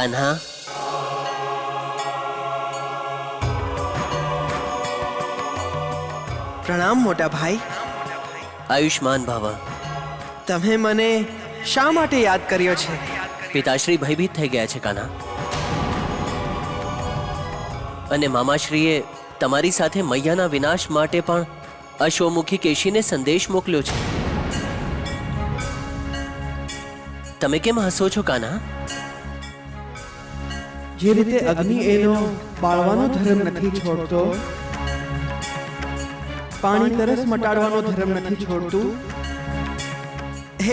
કાન્હા, પ્રણામ મોટા ભાઈ. આયુષ્માન ભવ. તમે મને શા માટે યાદ કર્યો છે? પિતાશ્રી ભયભીત થઈ ગયા છે કાન્હા, અને મામાશ્રીએ તમારી સાથે મૈયાના વિનાશ માટે પણ અશ્વમુખી કેશીને સંદેશ મોકલ્યો છે. તમે કેમ હસો છો કાન્હા? જે રીતે અગ્નિ એનો બાળવાનો ધર્મ નથી છોડતો, પાણી તરસ મટાડવાનો ધર્મ નથી છોડતું,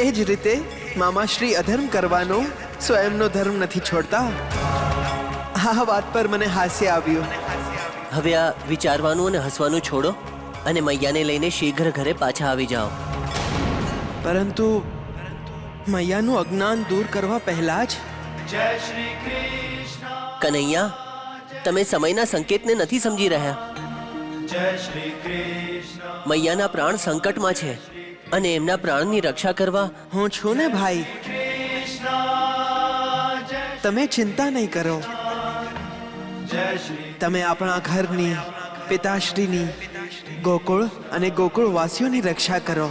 એ જ રીતે મામાશ્રી અધર્મ કરવાનો સ્વયંનો ધર્મ નથી છોડતા. આ વાત પર મને હાસ્ય આવ્યું. હવે આ વિચારવાનું અને હસવાનું છોડો અને મૈયાને લઈને શીઘ્ર ઘરે પાછા આવી જાઓ. પરંતુ મૈયાનું અજ્ઞાન દૂર કરવા પહેલા જ કનૈયા, તમે સમયના સંકેતને નથી સમજી રહ્યા. મૈયાના પ્રાણ સંકટમાં છે અને એમના પ્રાણની રક્ષા કરવા હું છું ને ભાઈ. તમે ચિંતા નહીં કરો. તમે આપણા ઘરની, પિતાશ્રીની, ગોકુળ અને ગોકુળવાસીઓની રક્ષા કરો.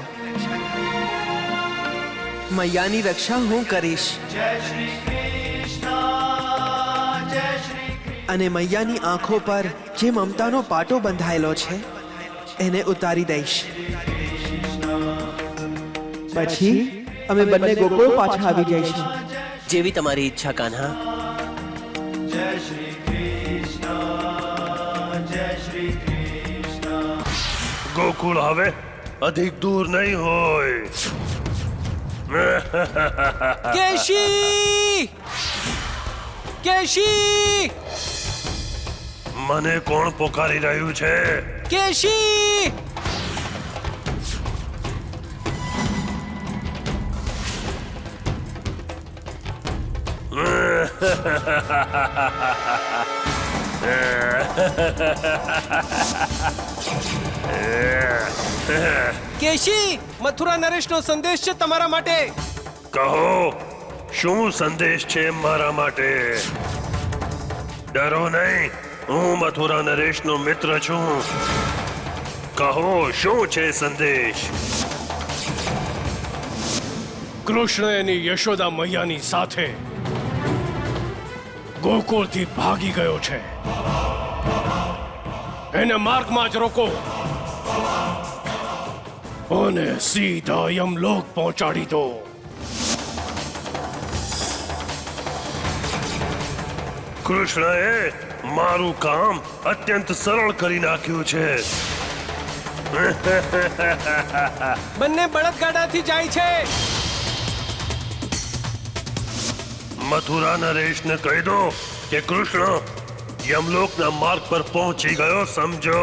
મૈયાની રક્ષા હું કરીશ અને મૈયાની આંખો પર જે મમતાનો પાટો બંધાયેલો છે એને ઉતારી દઈશ. પછી અમે બંને ગોકુળ પાછા આવી જઈશું. જેવી તમારી ઈચ્છા કાન્હા. ગોકુળ હવે અધિક દૂર નહીં હોય. કેશી! કેશી! મને કોણ પોકારી રહ્યું છે? કેશી! કેશી, મથુરા નરેશનો સંદેશ છે તમારા માટે. કહો, શું સંદેશ છે મારા માટે? ડરો નહીં, હું મથુરા નરેશનો મિત્ર છું. કહો, શું છે સંદેશ? કૃષ્ણ એની યશોદા મૈયાની સાથે ગોકુળથી ભાગી ગયો છે. એને માર્ગમાં જ રોકો અને સીધા યમલોક પહોંચાડી દો. કૃષ્ણએ મારું કામ અત્યંત સરળ કરી નાખ્યું છે. બંને બળદગાડાથી જાય છે. મથુરા નરેશને કહી દો કે કૃષ્ણ યમલોકના માર્ગ પર પહોંચી ગયો સમજો.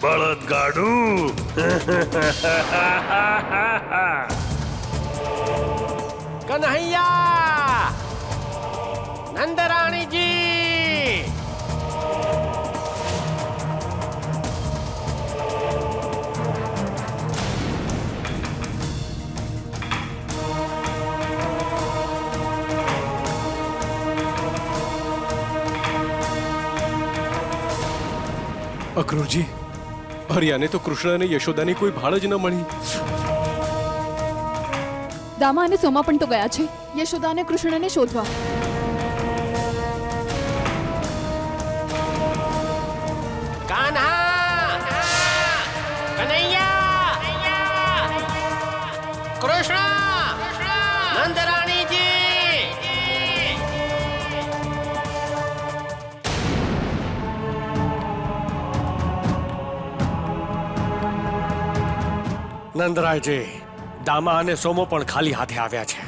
બળદગાડું. કન્હૈયા! નંદરાણીજી! અક્રૂરજી, હરિયાને તો કૃષ્ણ અને યશોદાની કોઈ ભાળ જ ન મળી. દામા અને સોમા પણ તો ગયા છે યશોદા અને કૃષ્ણને શોધવા. કાન્હા! કન્હૈયા! કૃષ્ણ! નંદરાણીજી! નંદરાયજી, દામા અને સોમો પણ ખાલી હાથે આવ્યા છે.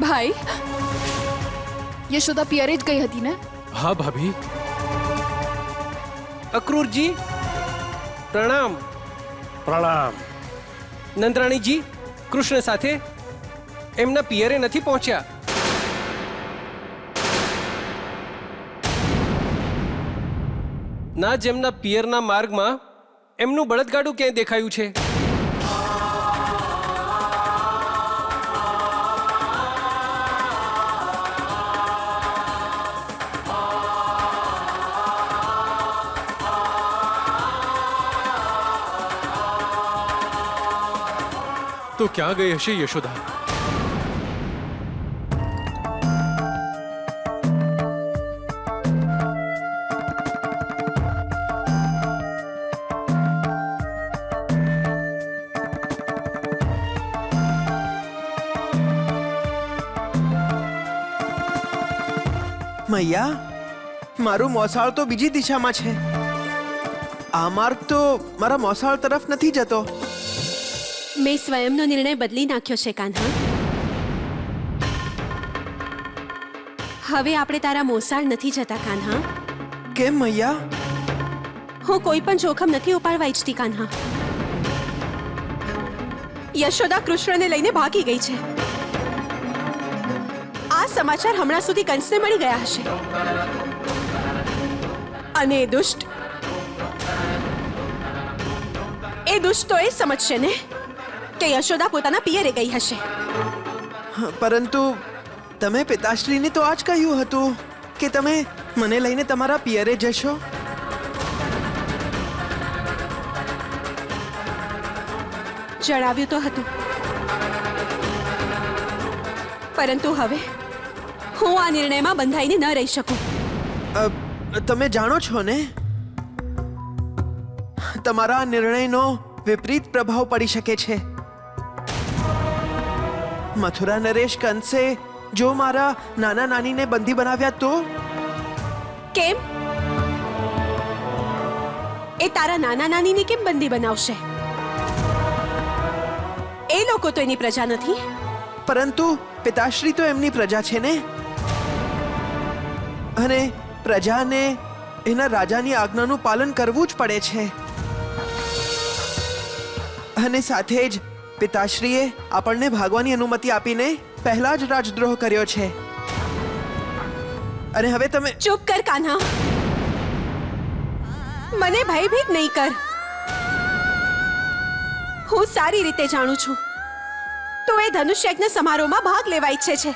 ભાઈ, યશોદા પિયરે જ ગઈ હતી ને? હા ભાભી. અક્રૂરજી, પ્રણામ. પ્રણામ. નંદરાણીજી કૃષ્ણ સાથે એમના પિયરે નથી પહોંચ્યા. ના જ એમના પિયરના માર્ગમાં એમનું બળદગાડું ક્યાંય દેખાયું છે? તો ક્યાં ગઈ હશે યશોદા? મૈયા, મારું મોસાળ તો બીજી દિશામાં છે. આ માર્ગ તો મારા મોસાળ તરફ નથી જતો. મેં સ્વયંનો નિર્ણય બદલી નાખ્યો છે કાન્હા. હવે આપણે તારા મોસાળ નથી જતા કાન્હા. કેમ મૈયા? હું કોઈ પણ જોખમ નથી ઉપાડવા ઈચ્છતી કાન્હા. યશોદા કૃષ્ણને લઈને ભાગી ગઈ છે. આ સમાચાર હમણાં સુધી કંસને મળી ગયા હશે અને એ દુષ્ટ તો એ સમજશે ને કે યશોદા પોતાના પિયરે ગઈ હશે. પરંતુ તમે પિતાશ્રીને તો આજ કહ્યું હતું કે તમે મને લઈને તમારા પિયરે જશો. જણાવ્યું તો હતું, પરંતુ હવે હું આ નિર્ણયમાં બંધાઈને ન રહી શકું. તમે જાણો છો ને, તમારા નિર્ણયનો વિપરીત પ્રભાવ પડી શકે છે. મથુરા નરેશ કંસે જો મારા નાના નાનીને બંદી બનાવ્યા તો? કેમ? એ તારા નાના નાનીને કેમ બંદી બનાવશે? એ લોકો તો એની પ્રજા નથી. પરંતુ પિતાશ્રી તો એમની પ્રજા છે ને, અને પ્રજાને એના રાજાની આજ્ઞાનું પાલન કરવું જ પડે છે. અને સાથે જ પિતાશ્રીએ આપણને ભાગવાની અનુમતિ આપીને પહેલા જ રાજદ્રોહ કર્યો છે. અને હવે તમે ચૂપ કર કાન્હા. મને ભયભીત નહીં કર. હું સારી રીતે જાણું છું તો એ ધનુષ્યજ્ઞ સમારોહમાં ભાગ લેવા ઈચ્છે છે.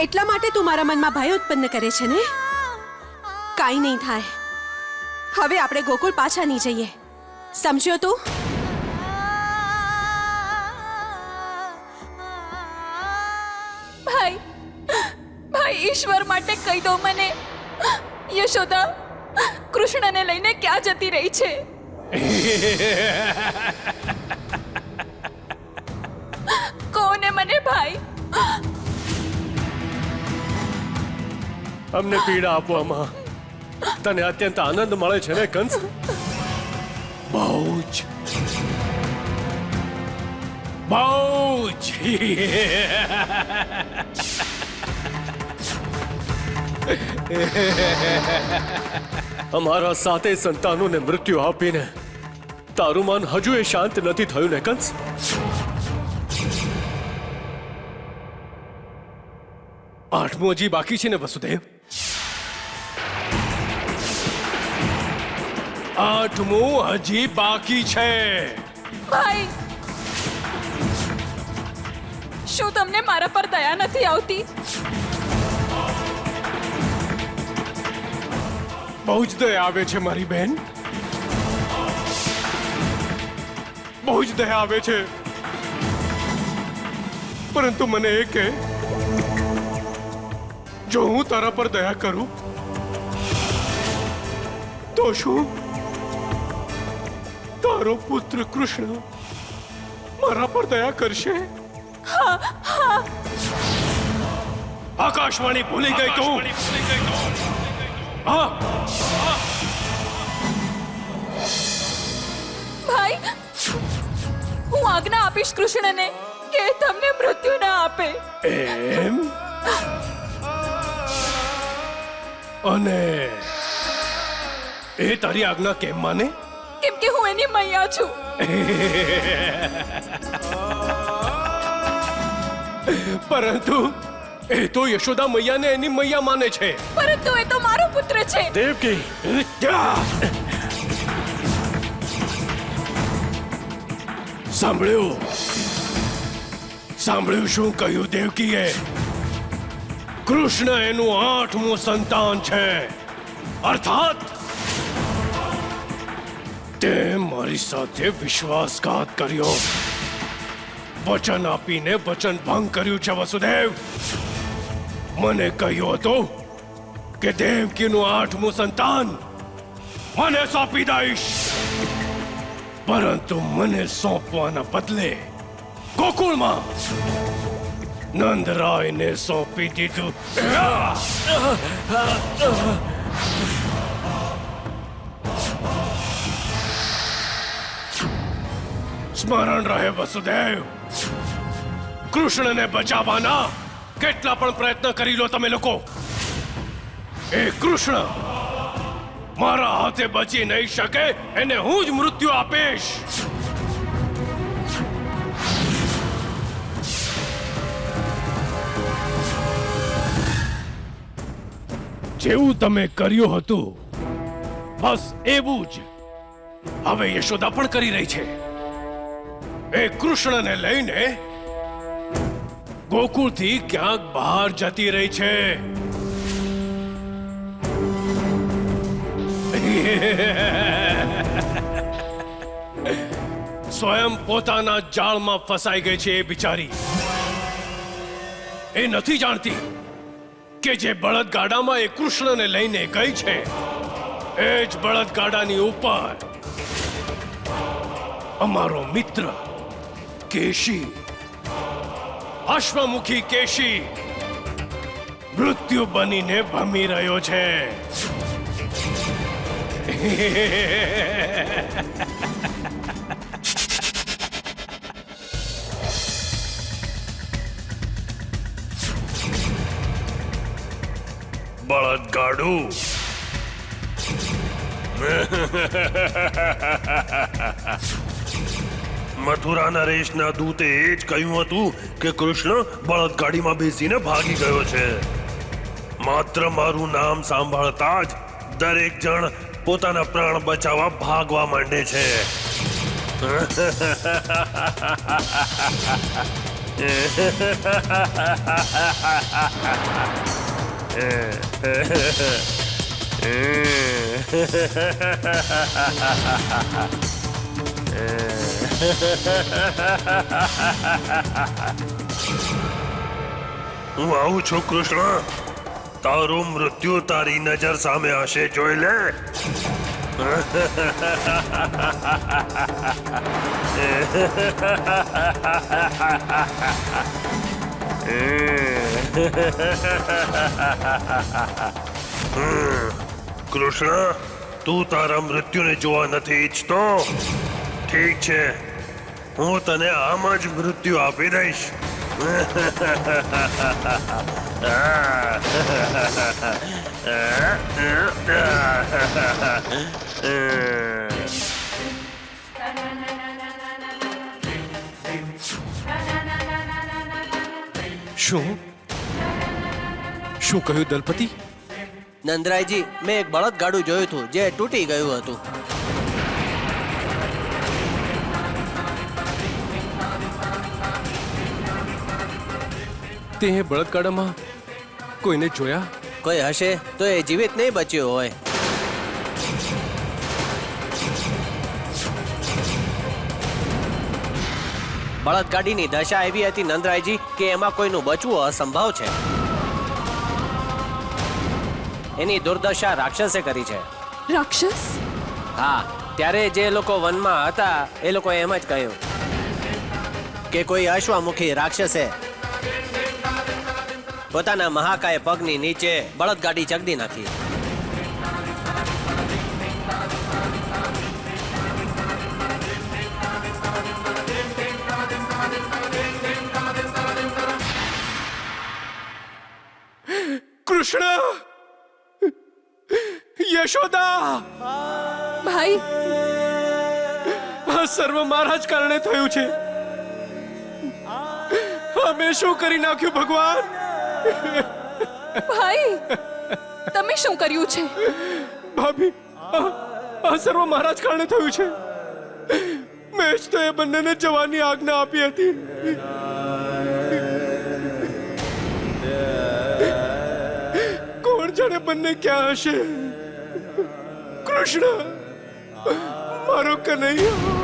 એટલા માટે તું મારા મનમાં ભય ઉત્પન્ન કરે છે ને? કાંઈ નહીં થાય. હવે આપણે ગોકુળ પાછા નહીં જઈએ. સમજ્યો તું? ભાઈ, ભાઈ, ઈશ્વર માટે કહી દો મને, યશોદા કૃષ્ણને લઈને ક્યાં જતી રહી છે? કોને મને ભાઈ? અમને પીડા આપવામાં તને અત્યંત આનંદ મળે છે ને કંસ? બહુ જ. અમારા 7 સંતાનોને મૃત્યુ આપીને તારું મન હજુ એ શાંત નથી થયું ને કંસ? 8મો હજી બાકી છે ને વસુદેવ? 8મો હજી બાકી છે. ભાઈ, શું તમને મારા પર દયા નથી આવતી? બહુ જ દયા આવે છે મારી બહેન, બહુ જ દયા આવે છે. પરંતુ મને એ કે, જો હું તારા પર દયા કરું તો શું તારો પુત્ર કૃષ્ણ મારા પર દયા કરશે? આકાશવાણી ભૂલી ગઈ તું? હા. ભાઈ, હું આજ્ઞા આપીશ કૃષ્ણને કે તમને મૃત્યુ ના આપે. એમ? અને એ તારી આજ્ઞા કેમ માને? કેમ કે હું એની મૈયા છું. પરંતુ એ તો યશોદા મૈયાને એની મૈયા માને છે. પરંતુ એ તો મારો પુત્ર છે. દેવકી, સાંભળ્યું શું કહ્યું દેવકીએ? કૃષ્ણ એનું 8મું સંતાન છે, અર્થાત તે મારી સાથે વિશ્વાસઘાત કર્યો, વચન આપીને વચન ભંગ કર્યું છે વસુદેવ. મને કહ્યું હતું કે દેવકીનું 8મું સંતાન મને સોંપી દઈશ, પરંતુ મને સોંપવાના બદલે ગોકુળમાં નંદરાયને સોંપી દીધું. સ્મરણ રહે વસુદેવ, કૃષ્ણને બચાવવાના કેટલા પણ પ્રયત્ન કરી લો તમે લોકો, એ કૃષ્ણ મારા હાથે બચી નહીં શકે. એને હું જ મૃત્યુ આપીશ. જેવું તમે કર્યું હતું બસ એવું જ હવે યશોદા પણ કરી રહી છે. એ કૃષ્ણને લઈને ગોકુળથી ક્યાંક બહાર જતી રહી છે. સ્વયં પોતાના જાળમાં ફસાઈ ગઈ છે એ બિચારી. એ નથી જાણતી કે જે બળદગાડામાં એ કૃષ્ણને લઈને ગઈ છે એ જ બળદગાડાની ઉપર અમારો મિત્ર કેશી, અશ્વમુખી કેશી મૃત્યુ બનીને ભમી રહ્યો છે. બળદગાડું મથુરા નરેશના દૂતે એ જ કહ્યું હતું કે કૃષ્ણ બળદગાડીમાં બેસીને ભાગી ગયો છે. માત્ર મારું નામ સાંભળતા જ દરેક જણ પોતાના પ્રાણ બચાવવા ભાગવા માંડે છે. હું આવું છું કૃષ્ણ, તારું મૃત્યુ તારી નજર સામે હશે, જોઈ લે. કૃષ્ણ, તું તારા મૃત્યુને જોવા નથી ઈચ્છતો? ઠીક છે, હું તને આમ જ મૃત્યુ આપી દઈશ. શું શું કહ્યું દલપતિ? નંદરાયજી, મેં એક બળદગાડું જોયું હતું જે તૂટી ગયું હતું. તે બળદગાડામાં કોઈને જોયા? કોઈ હશે તો એ જીવિત નહીં બચ્યો હોય. બળદગાડીની દશા એવી હતી નંદરાયજી કે એમાં કોઈનું બચવું અસંભવ છે. એની દુર્દશા રાક્ષસે કરી છે. રાક્ષસ? હા, ત્યારે જે લોકો વનમાં હતા એ લોકો એમ જ કહ્યું કે કોઈ અશ્વમુખી રાક્ષસે પોતાના મહાકાય પગની નીચે બળદગાડી ચગદી નાખી. કૃષ્ણ! યશોદા! ભાઈ, આ સર્વ મારા જ કારણે થયું છે. અમે શું કરી નાખ્યું ભગવાન? ભાઈ, તમે શું કર્યું છે? ભાભી, આ સર્વ મારા જ કારણે થયું છે. મેં જ તો એ બંનેને જવાની આજ્ઞા આપી હતી. કોણ જાણે બંને ક્યાં હશે? કૃષ્ણ, મારો કનૈયા.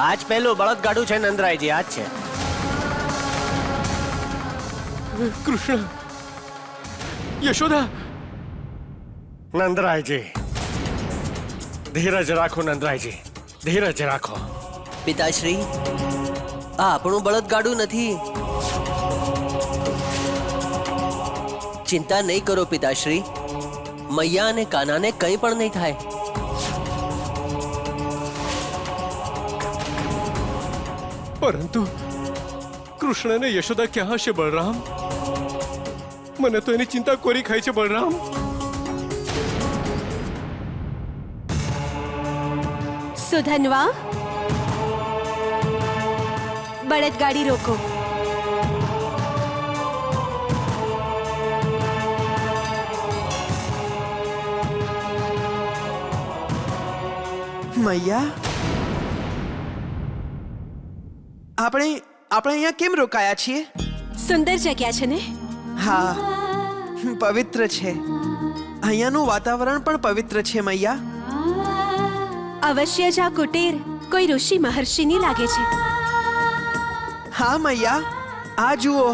આજ પહેલું બળદગાડું છે નંદરાયજી, આજ છે. કૃષ્ણ, યશોદા. નંદરાયજી, ધીરજ રાખો નંદરાયજી, ધીરજ રાખો. પિતાશ્રી, આ આપણું બળદગાડું નથી. ચિંતા નહીં કરો પિતાશ્રી, મૈયા અને કાનાને કંઈ પણ નહીં થાય. પરંતુ કૃષ્ણ અને યશોદા ક્યાં હશે બલરામ? મને તો એની ચિંતા કોરી ખાય છે બલરામ. સુધનવા, બળદગાડી રોકો. મૈયા, આપણે અહીંયા કેમ રોકાયા છીએ? સુંદર જગ્યા છે ને? હા, પવિત્ર છે. અહીંયાનું વાતાવરણ પણ પવિત્ર છે મૈયા. અવશ્ય જ આ કુટીર કોઈ ઋષિ મહર્ષિની લાગે છે. હા મૈયા, આ જુઓ,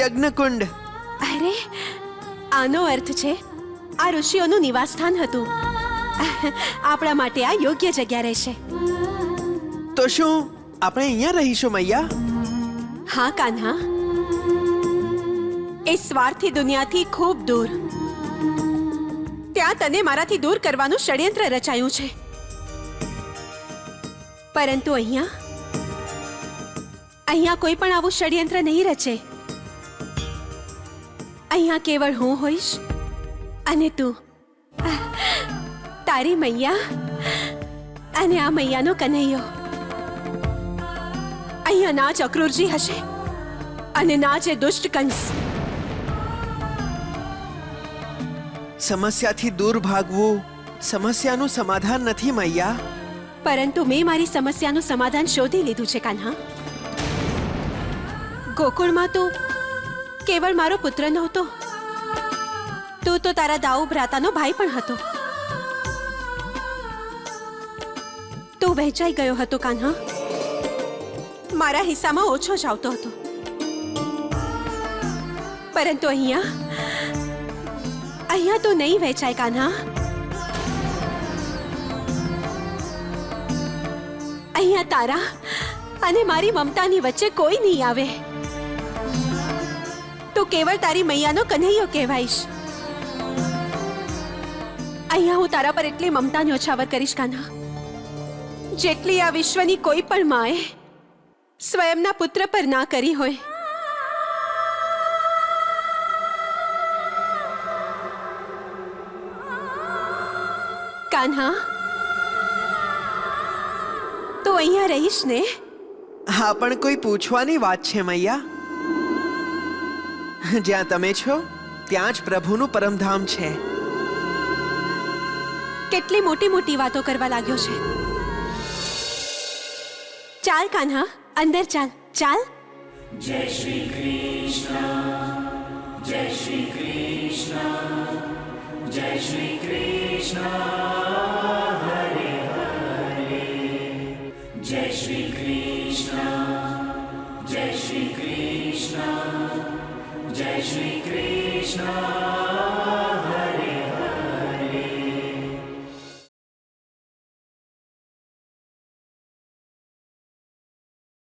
યજ્ઞકુંડ. અરે, આનો અર્થ છે આ ઋષિઓનું નિવાસસ્થાન હતું. આપણા માટે આ યોગ્ય જગ્યા રહેશે. તો શું આપણે અહીંયા રહીશું મૈયા? હા કાન્હા, એ સ્વાર્થી દુનિયાથી ખૂબ દૂર. ત્યાં તને મારાથી દૂર કરવાનું ષડયંત્ર રચાયું છે. પરંતુ અહીંયા કોઈ પણ આવું ષડયંત્ર નહીં રચે. અહીંયા કેવળ હું હોઈશ અને તું, તારી મૈયા અને આ મૈયાનો કનૈયો. અહીંયા ના જ અક્રૂરજી હશે અને ના જ એ દુષ્ટ કંસ. સમસ્યાથી દૂર ભાગવું સમસ્યાનું સમાધાન નથી મૈયા. પરંતુ મેં મારી સમસ્યાનું સમાધાન શોધી લીધું છે કાન્હા. ગોકુળમાં તું કેવળ મારો પુત્ર નહોતો, તું તો તારા દાઉ ભ્રાતાનો ભાઈ પણ હતો. તું વહેંચાઈ ગયો હતો કાન્હા. મારા હિસ્સામાં ઓછો જ આવતો હતો. પરંતુ અહીંયા તું નહીં વહેંચાય કાન્હા. અહીંયા તારા અને મારી મમતાની વચ્ચે કોઈ નહીં આવે. તું કેવળ તારી મૈયાનો કન્હૈયો કહેવાઈશ. અહીંયા હું તારા પર એટલી મમતા ન્યોછાવર કરીશ કાન્હા, જેટલી આ વિશ્વની કોઈ પણ માએ સ્વયંના પુત્ર પર ના કરી હોય. કાન્હા, તું અહીંયા રહીશ ને? હા, પણ કોઈ પૂછવાની વાત છે મૈયા. જ્યાં તમે છો ત્યાં જ પ્રભુનું પરમધામ છે. કેટલી મોટી મોટી વાતો કરવા લાગ્યો છે. ચાલ કાન્હા, અંદર ચાલ. ચાલ. જય શ્રી કૃષ્ણ, જય શ્રી કૃષ્ણ, જય શ્રી કૃષ્ણ હરે હરે. જય શ્રી કૃષ્ણ, જય શ્રી કૃષ્ણ, જય શ્રી કૃષ્ણ.